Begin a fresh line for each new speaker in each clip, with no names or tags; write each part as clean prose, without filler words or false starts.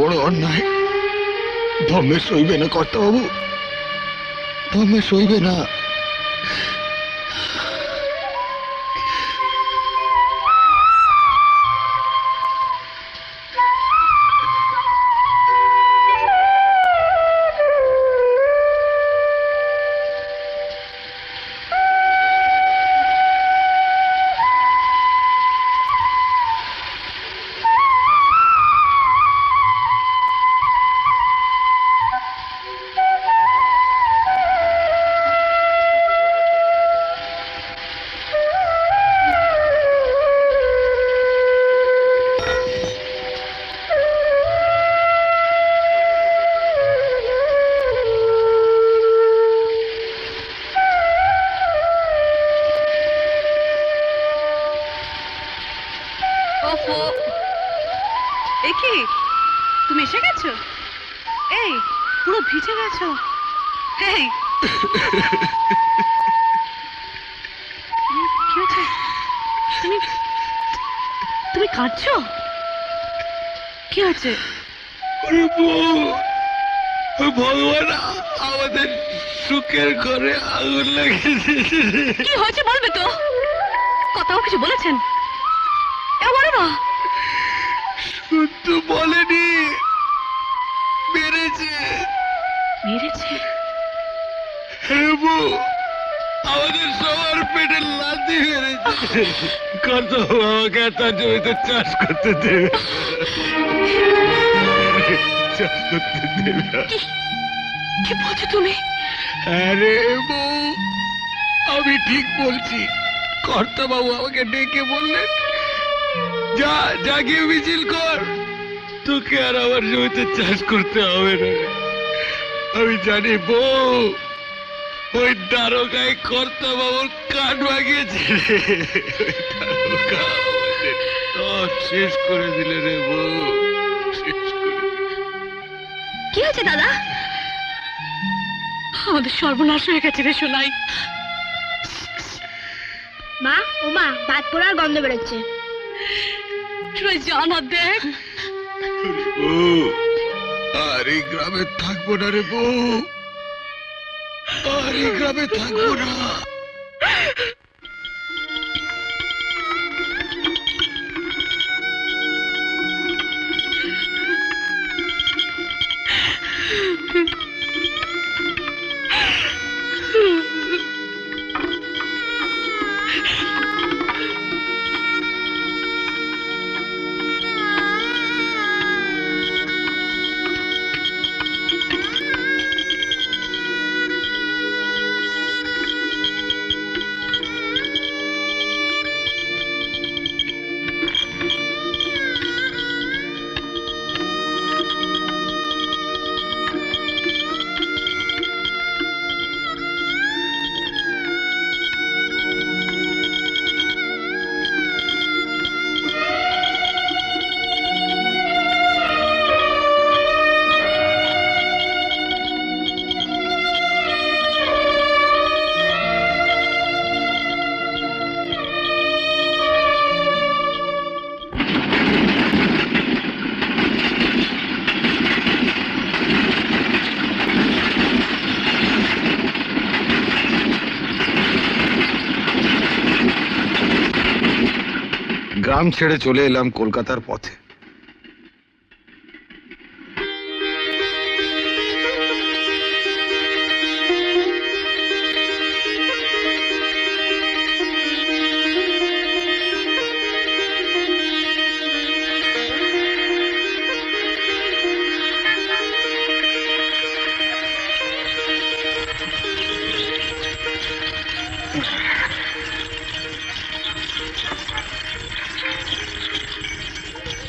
বড় অন্যায় ধর্মে সইবে না কর্তাবাবু, ধর্মে সইবে না।
তুমি এসে গেছো? এই পুরো ভিজে গেছো। এই কি হয়েছে? তুমি তুমি কাঁদছো? কি হয়েছে?
ভগবান আমাদের সুখের ঘরে আগুন লাগিয়েছে।
কি হয়েছে বলবে তো? কথাও কিছু বলেছেন? বলো না।
শুধু বলেনি, মেরেছে।
মেরেছে?
হ্যাঁ বউ, আমাদের সবার পেটে লাথি মেরেছে। কত আমাকে তার জমিতে চাষ করতে দেবে, চাষ করতে দেবে।
কি বলছো তুমি?
আরে বউ, আমি ঠিক বলছি। কর্তাবাবু আমাকে ডেকে বললেন, যা যা গিয়ে মিছিল কর, তোকে আর আমার জমিতে চাষ করতে হবে না। আমি জানি বউ, ওই দারোগায় কর্তাবাবুর কান ভাগিয়েছে রে। ওই দারোগা আমাদের সব শেষ করে দিলে রে বউ, শেষ করে দিলে।
কি হয়েছে দাদা? আমাদের সর্বনাশ হয়ে গেছে রে সোনাই।
মা, ও মা, ভাত পোড়ার গন্ধ বেরোচ্ছে।
তুই জানা দেখ।
বউ, আর এই গ্রামে থাকবো না রে বউ, আর এই গ্রামে থাকবো না। গ্রাম ছেড়ে চলে এলাম কলকাতার পথে।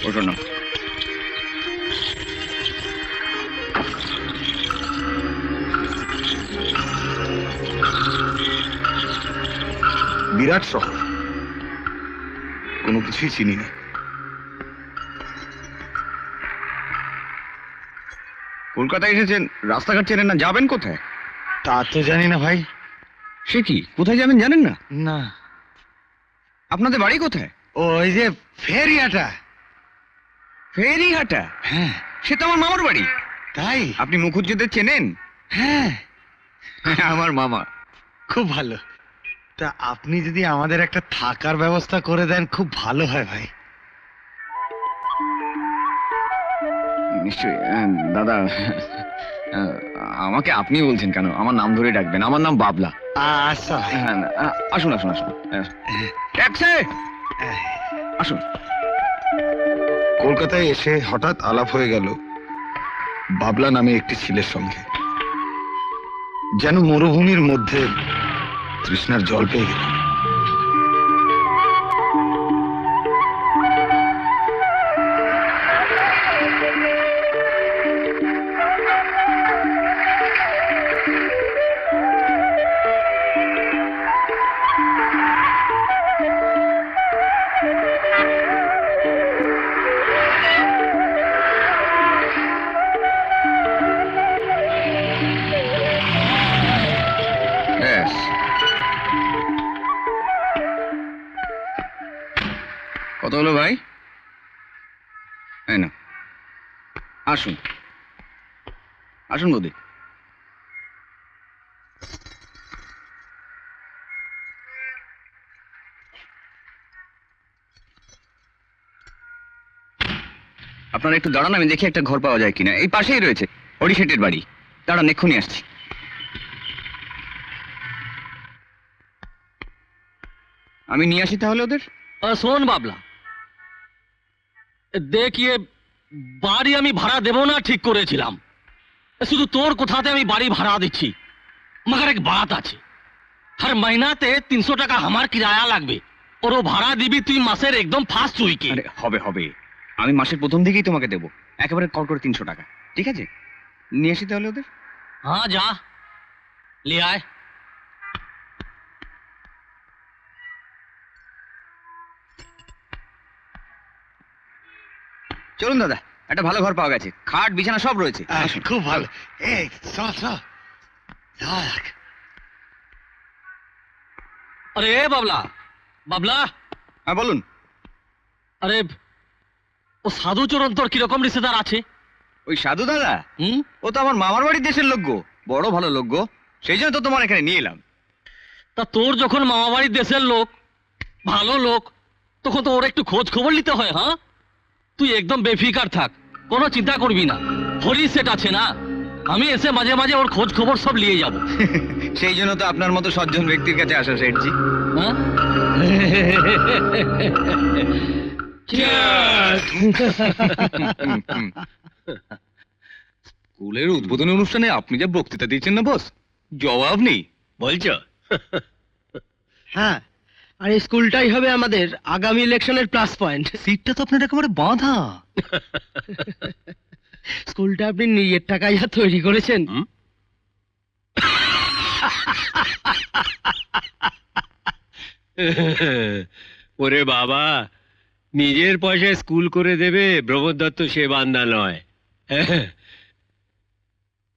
ওঠো না। বিরাট শহর, কোনো কিছুই চিনি না।
কলকাতায় এসেছেন, রাস্তাঘাট চেনেন না, যাবেন কোথায়?
তা তো জানি না ভাই।
সে কি, কোথায় যাবেন জানেন না?
না।
আপনাদের বাড়ি কোথায়?
ওই যে ফেরিয়াটা।
ফেরিঘাটা?
হ্যাঁ।
সে তো আমার মামার বাড়ি।
তাই?
আপনি মুখুজ্জেদের চেনেন?
হ্যাঁ,
আমার মামা।
খুব ভালো। তা আপনি যদি আমাদের একটা থাকার ব্যবস্থা করে দেন খুব ভালো হয় ভাই।
নিশ্চয়ই। দাদা, আমাকে আপনি বলছেন কেন? আমার নাম ধরে ডাকবেন। আমার নাম বাবলা।
আচ্ছা ভাই।
আসুন আসুন আসুন। ট্যাক্সি, আসুন।
কলকাতায় এসে হঠাৎ আলাপ হয়ে গেল বাবলা নামে একটি ছেলের সঙ্গে। যেন মরুভূমির মধ্যে তৃষ্ণার জল পেয়ে গেল।
ব্যাস। কত হলো ভাই? এই না, আসুন আসুন বৌদি। আপনারা একটু দাঁড়ান, আমি দেখি একটা ঘর পাওয়া যায় কিনা। এই পাশেই রয়েছে হরি শেঠের বাড়ি। দাঁড়ান, এক্ষুনি আসছি। আমি নিয়ে আসি তাহলে ওদের।
শোন বাবলা, দেখ ইয়ে বাড়ি আমি ভাড়া দেব না ঠিক করেছিলাম। শুধু তোর কোথাতে আমি বাড়ি ভাড়া দিচ্ছি। মगर एक बात আছে, हर महीनाते 300 টাকা আমার কিরায়া লাগবে। ওর ভাড়া দিবি তুই মাসের একদম ফার্স্ট উইকে।
আরে হবে হবে, আমি মাসের প্রথম দিকেই তোমাকে দেবো, একেবারে কল করে 300 টাকা। ঠিক আছে, নিয়ে আসি তাহলে ওদের।
হ্যাঁ যা, ले आए।
চলুন দাদা, একটা ভালো ঘর পাওয়া গেছে, খাট বিছানা সব রয়েছে। আসুন।
খুব ভালো। এই চল চল যাক।
अरे बाबला, बाबला,
হ্যাঁ বলুন।
अरे ও সাধুচরণ তোর কিরকম রিশতেদার আছে?
ওই সাধু দাদা,
হুম,
ও তো আমার মামার বাড়ির দেশের লোক গো, বড় ভালো লোক গো, সেই জন্য তো তোমার এখানে নিয়ে এলাম।
তা তোর যখন মামাবাড়ির দেশের লোক, ভালো লোক, তখন তো ওর একটু খোঁজ খবর নিতে হয়। হ্যাঁ, তুই একদম বেফিকার থাক, কোনো চিন্তা করবি না। হরি সেট আছে না, আমি এসে মাঝে মাঝে ওর খোঁজ খবর সব নিয়ে যাব।
সেই জন্য তো আপনার মতো সজ্জন ব্যক্তির কাছে আসা শেঠজি।
হ্যাঁ
স্কুলের উদ্বোধনী অনুষ্ঠানে আপনি যে বক্তৃতা দিয়েছেন না বস, জবাব নেই।
বলছো?
হ্যাঁ, আর এই স্কুলটাই হবে আমাদের আগামী ইলেকশনের প্লাস পয়েন্ট।
সিটটা তো আপনার একেবারে বাঁধা।
স্কুলটা আপনি নিজের টাকায় যা তৈরি করেছেন।
হুম?
ওরে বাবা, নিজের পয়সায় স্কুল করে দেবে প্রমোদ দত্ত সে বান্দা নয়।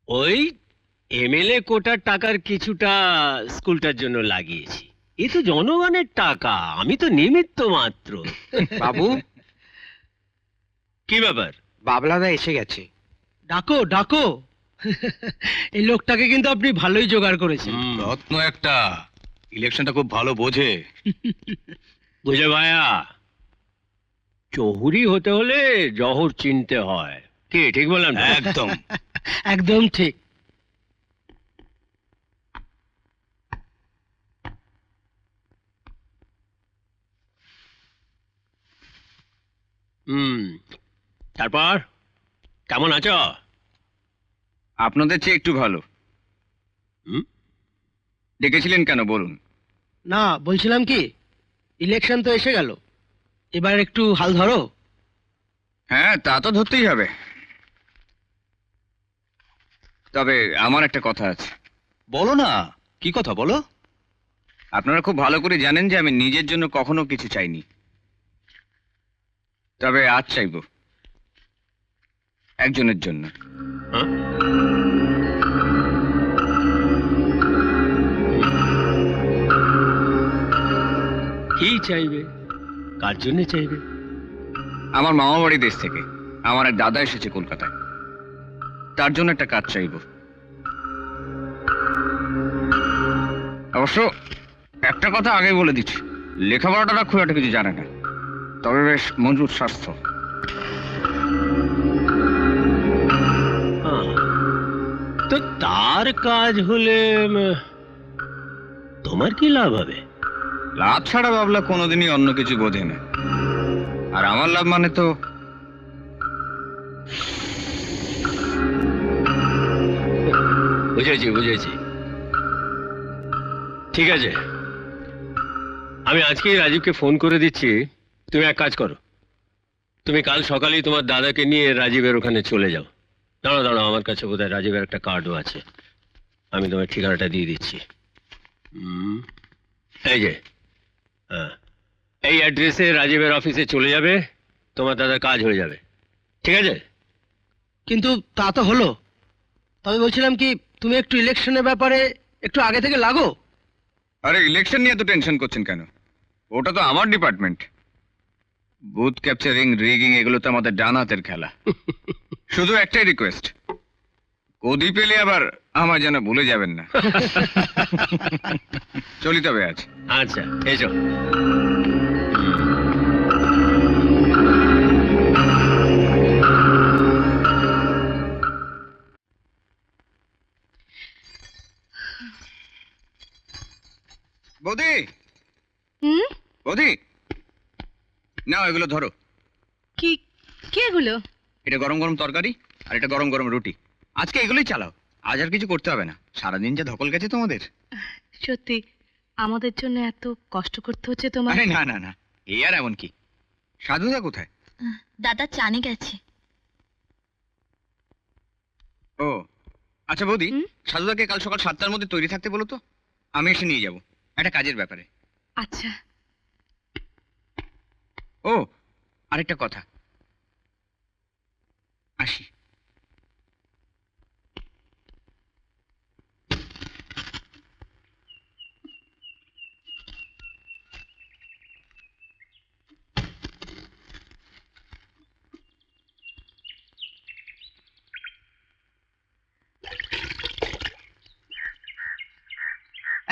ওই এমএলএ কোটার টাকার কিছুটা স্কুলটার জন্য লাগিয়েছি। এ তো জনগণের টাকা, আমি তো নিমিত্ত মাত্র।
বাবু,
কি ব্যাপার?
বাবলাদা এসে গেছে। ডাকো ডাকো। এই লোকটাকে কিন্তু আপনি ভালোই জোগাড় করেছেন।
রত্ন একটা, ইলেকশনটা খুব ভালো বোঝে।
বুঝে ভাইয়া, চৌহুরি হতে হলে জহর চিনতে হয়। কি ঠিক বললাম না?
একদম।
একদম ঠিক।
তারপর কেমন আছো?
আপনাদের চেয়ে একটু ভালো।
হুম?
ডেকেছিলেন কেন বলুন?
না, বলছিলাম কি, ইলেকশন তো এসে গেল, এবার একটু হাল ধরো।
হ্যাঁ, তা তো ধরতেই হবে। তবে আমার একটা কথা আছে।
বলো না, কি কথা বলো?
আপনারা খুব ভালো করে জানেন যে আমি নিজের জন্য কখনো কিছু চাইনি, তবে আজ চাইবো একজনের জন্য।
হ্যাঁ? কি চাইবে? কার জন্য চাইবে?
আমার মামা বাড়ি দেশ থেকে আমার এক দাদা এসেছে কলকাতায়। তার জন্য একটা কাজ চাইবো। অবশ্য একটা কথা আগে বলে দিচ্ছি, লেখাপড়াটা খুব একটা কিছু জানে না, তবে বেশ মজবুত স্বাস্থ্য।
তো তার কাজ হলে তোমার কি লাভ হবে?
লাভ ছাড়া বাবলা কোনোদিনই অন্য কিছু বোঝে না, আর আমার লাভ মানে তো
বুঝেছি বুঝেছি, ঠিক আছে, আমি আজকেই রাজীবকে ফোন করে দিচ্ছি। তুমি এক কাজ করো, তুমি কাল সকালেই তোমার দাদাকে নিয়ে রাজীবের ওখানে চলে যাও। দাঁড়াও দাঁড়াও, আমার কাছে বোধহয় রাজীবের একটা কার্ডও আছে, আমি তোমার ঠিকানাটা দিয়ে দিচ্ছি। এই যে, হ্যাঁ, এই অ্যাড্রেসে রাজীবের অফিসে চলে যাবে, তোমার দাদার কাজ হয়ে যাবে, ঠিক আছে?
কিন্তু তা তো হলো, তবে বলছিলাম কি, তুমি একটু ইলেকশনের ব্যাপারে একটু আগে থেকে লাগো।
আরে ইলেকশন নিয়ে তো টেনশন করছেন কেন? ওটা তো আমার ডিপার্টমেন্ট। বুথ ক্যাপচারিং, রিগিং এগুলো তো আমাদের ডান হাতের খেলা। শুধু একটাই রিকোয়েস্ট, কদি পেলে আবার আমার যেন ভুলে যাবেন না। চলি তবে আজ।
আচ্ছা, এসো।
বৌদি,
হুম?
বৌদি, নাও এগুলো ধরো।
কি কি এগুলো?
এটা গরম গরম তরকারি, আর এটা গরম গরম রুটি। আজকে এগুলোই চালাও, আজ আর কিছু করতে হবে না। সারাদিন যা ধকল গেছে তোমাদের।
সত্যি আমাদের জন্য এত কষ্ট করতে হচ্ছে তোমার?
আরে না না না, এই আর এমন কি। সাধুদা কোথায়?
দাদা চানে গেছে।
ও আচ্ছা বৌদি,
হুম?
সাধুদাকে কাল সকাল 7টার মধ্যে তৈরি থাকতে বলো তো, আমি এসে নিয়ে যাব একটা কাজের ব্যাপারে।
আচ্ছা।
ও আরেকটা কথা, আসি।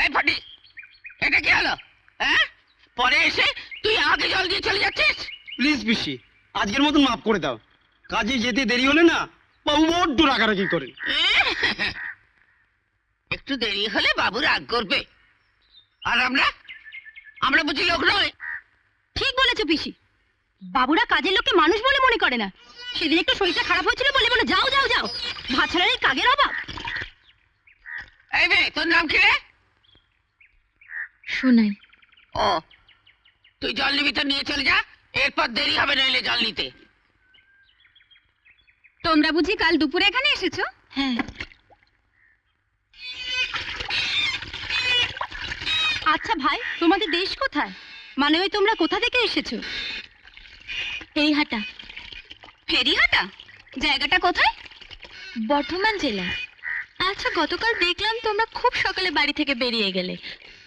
এই ফাটি, এটা কি হলো? হ্যাঁ, পরে এসে তুই আগে জল দিয়ে চলে যাচ্ছিস।
প্লিজ পিসি, আজকের মতন মাফ করে দাও। কাজে যেতে দেরি হলে না বাবু বড্ড রাগারাগি করেন।
একটু দেরি হলে বাবু রাগ করবে, আর আমরা আমরা বুঝি লোক নয়।
ঠিক বলেছো পিসি, বাবুরা কাজের লোককে মানুষ বলে মনে করে না। সেদিন একটু শরীরটা খারাপ হয়েছিল বলে বলে যাও যাও যাও, ভাত ছাড়ার এই কাগের অভাব।
এই মেয়ে, তোর নাম কি রে?
শোনাই।
ও, তুই জল নিবি তো নিয়ে চলে যা, এরপর দেরি হবে নইলে জল নিতে।
তোমরা বুঝি কাল দুপুরে এখানে এসেছো?
হ্যাঁ।
আচ্ছা ভাই, তোমাদের দেশ কোথায়? মানে ওই তোমরা কোথা থেকে এসেছো?
ফেরিহাটা,
ফেরিহাটা জায়গাটা কোথায়?
বর্ধমান জেলা। আচ্ছা, গতকাল দেখলাম তোমরা খুব সকালে বাড়ি থেকে বেরিয়ে গেলে,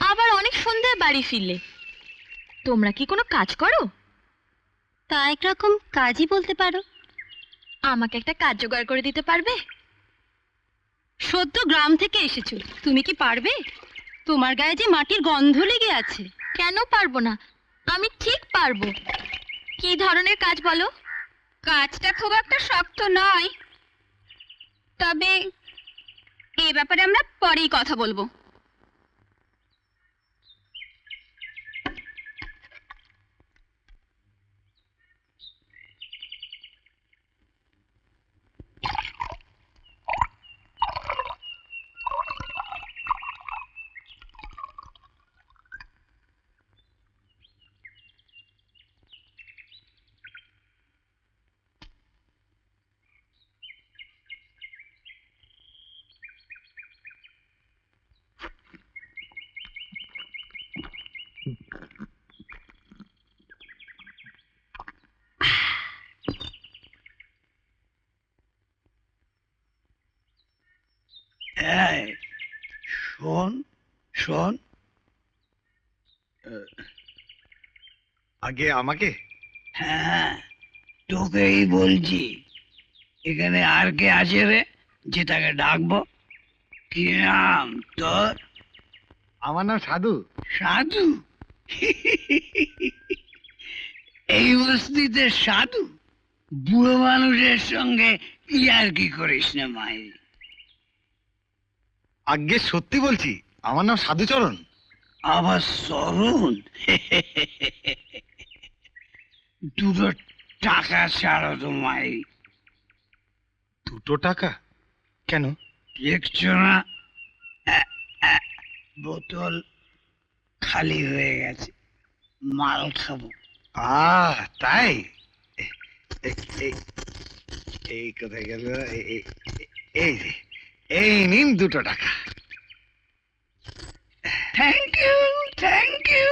আবার অনেক সন্ধ্যায় বাড়ি ফিরলে। তোমরা কি কোনো কাজ করো?
তা একরকম কাজই বলতে পারো।
আমাকে একটা কাজ জোগাড় করে দিতে পারবে?
সদ্য গ্রাম থেকে এসেছো, তুমি কি পারবে? তোমার গায়ে যে মাটির গন্ধ লেগে আছে।
কেন পারবো না, আমি ঠিক পারবো। কি ধরনের কাজ বলো?
কাজটা খুব একটা শক্ত নয়, তবে এ ব্যাপারে আমরা পরেই কথা বলবো।
শোন শোন,
আগে আমাকে?
হ্যাঁ তোকেই বলছি। এখানে আর কে আছে রে? যে তাকে ডাকবো। কি নাম তোর?
আমার নাম সাধু।
সাধু? এই বস্তিতে সাধু? বুড়ো মানুষের সঙ্গে ইয়ার কি করিস না মাই?
আগে সত্যি বলছি, আমার নাম সাধুচরণ।
আবার সরুন। দুটো টাকা ছাড়ো তো মাই।
2 টাকা? কেন?
দেখছো না বোতল খালি হয়ে গেছে, মাল খাবো।
তাই? এই কোথায় গেল? এই যে, এই নিন 2 টাকা।
Thank you, thank you.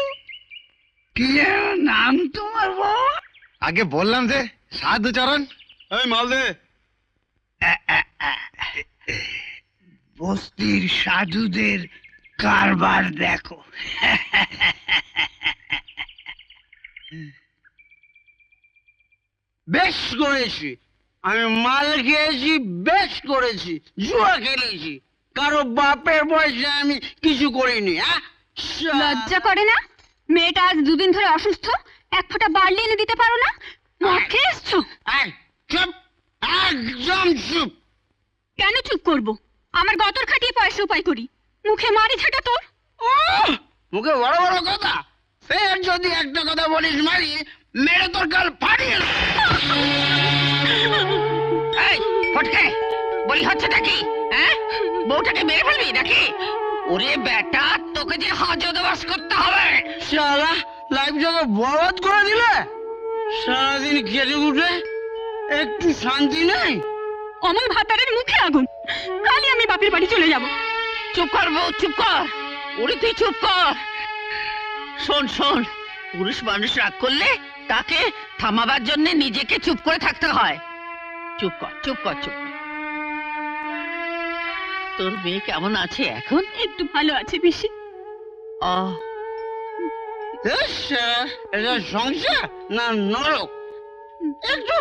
কি যেন নাম তোমার বাবা?
আগে বললাম যে সাধুচরণ। এই মাল দে।
বস্তির সাধুদের কারবার দেখো। বেশ করেছি, আমি মাল খেয়েছি, বেশ করেছি। জুয়া খেলেছি, কারো বাপের বয়সে আমি কিছু করিনি।
লজ্জা করে না? মেয়েটা আজ 2 দিন ধরে অসুস্থ, 1 ফোঁটা বার্লি এনে দিতে পারো না? মদ খেয়ে এসছো?
চুপ, একদম চুপ।
কেন চুপ করব? আমার গতর খাটিয়ে পয়সা উপায় করি, মুখে মারি ঝাঁটা তোর।
মুখে বড় বড় কথা, ফের যদি একটা কথা বলিস মারি, মেরে তোর কাল ফাটিয়ে। এই ফটকে, বলি হচ্ছেটা কি? বউটাকে মেরে ফেলবি নাকি? ওরে বেটা, তোকে যে হাজতবাস করতে হবে। শালা লাইফ জগৎ বরবাদ করে দিলে। সারাদিন খেটে উঠে একটু শান্তি নেই।
অমন ভাতারের মুখে আগুন, কালই আমি বাপের বাড়ি চলে যাব।
চুপ কর বউ, চুপ কর। ওরে তুই চুপ কর। শোন শোন, পুরুষ মানুষ রাগ করলে তাকে থামাবার জন্য নিজেকে চুপ করে থাকতে হয়। চুপ কর, চুপ কর, চুপ কর। তোর মেয়ে কেমন আছে এখন?
একটু ভালো আছে পিসি।
এটা সংসার না নরক? একটু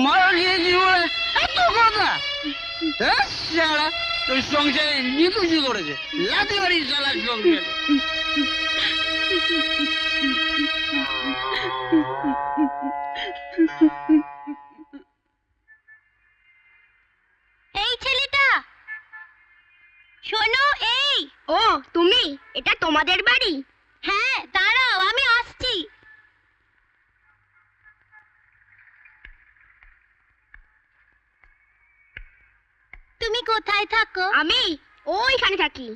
মারা গিয়েছি বলে এত কথা? তোর সংসারে নিকুচি করেছে, লাথি বাড়ি চালার সংসারে।
এই ছেলেটা শোনো। এই ও তুমি, এটা তোমাদের বাড়ি? হ্যাঁ, দাঁড়াও আমি আসছি। তুমি কোথায় থাকো? আমি ওইখানে থাকি।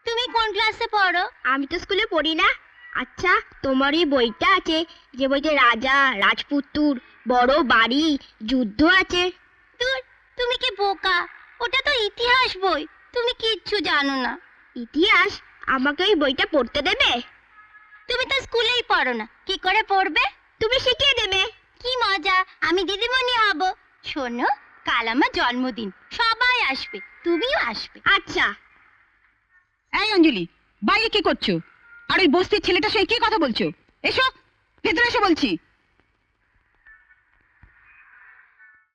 তুমি কোন ক্লাসে পড়ো? আমি তো স্কুলে পড়ি না। আচ্ছা, তোমার এই বইটা আছে যে বইতে রাজা রাজপুত্তুর বড় বাড়ি যুদ্ধ আছে? তুমি কি বোকা? ওটা তো ইতিহাস বই, তুমি কিচ্ছু জানো না। ইতিহাস? আমাকে এই বইটা পড়তে দেবে? তুমি তো স্কুলেই পড়ো না, কি করে পড়বে? তুমি শিখিয়ে দেবে। কি মজা, আমি দিদিমণি হব। শোনো, কাল আমার জন্মদিন, সবাই আসবে, তুমিও আসবে। আচ্ছা। এই অঞ্জলি, বাইরে কি করছো? আর ওই বস্তির ছেলেটার সঙ্গে কি কথা বলছো? এসো ভেতরে এসে বলছি।